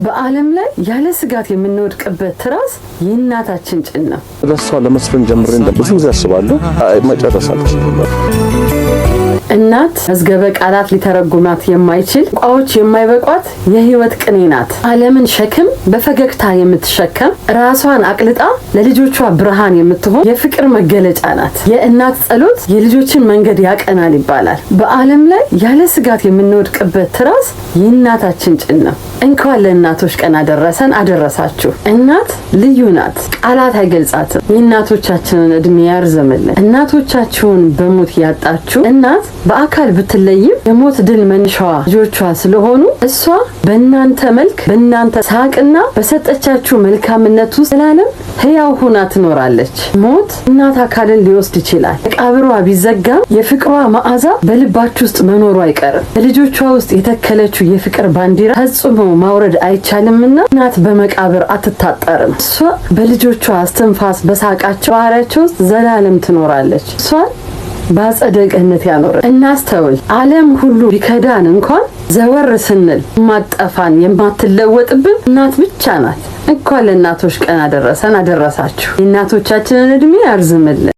በዓለም ላይ ያለ ስጋት የምንወድቅበት ትራስ የእናታችን ጭን ነው። ለሷ ለመስፈን ጀምሬ ብዙ ጊዜ አስባለሁ መጨረስ አልችልም። እናት መዝገበ ቃላት ሊተረጉማት የማይችል ቋንቋዎች የማይበቋት የህይወት ቅኔ ናት። ዓለምን ሸክም በፈገግታ የምትሸከም ራሷን አቅልጣ ለልጆቿ ብርሃን የምትሆን የፍቅር መገለጫ ናት። የእናት ጸሎት የልጆችን መንገድ ያቀናል ይባላል። በዓለም ላይ ያለ ስጋት የምንወድቅበት ትራስ የእናታችን ጭን ነው። እንኳን ለእናቶች ቀን አደረሰን አደረሳችሁ። እናት ልዩ ናት፣ ቃላት አይገልጻትም። የእናቶቻችንን እድሜ ያርዝምልን። እናቶቻችሁን በሞት ያጣችሁ እናት በአካል ብትለይም የሞት ድል መንሻዋ ልጆቿ ስለሆኑ እሷ በእናንተ መልክ በእናንተ ሳቅና በሰጠቻችሁ መልካምነት ውስጥ ዘላለም ህያው ሆና ትኖራለች። ሞት እናት አካልን ሊወስድ ይችላል። መቃብሯ ቢዘጋም የፍቅሯ መዓዛ በልባችሁ ውስጥ መኖሩ አይቀርም። በልጆቿ ውስጥ የተከለችው የፍቅር ባንዲራ ፈጽሞ ማውረድ አይቻልምና እናት በመቃብር አትታጠርም። እሷ በልጆቿ እስትንፋስ በሳቃቸው ባህሪያቸው ውስጥ ዘላለም ትኖራለች። እሷን በአጸደ ገነት ያኖረን። እናስተውል። ዓለም ሁሉ ቢከዳን እንኳን ዘወር ስንል የማትጠፋን የማትለወጥብን እናት ብቻ ናት። እንኳን ለእናቶች ቀን አደረሰን አደረሳችሁ። የእናቶቻችንን እድሜ ያርዝምልን።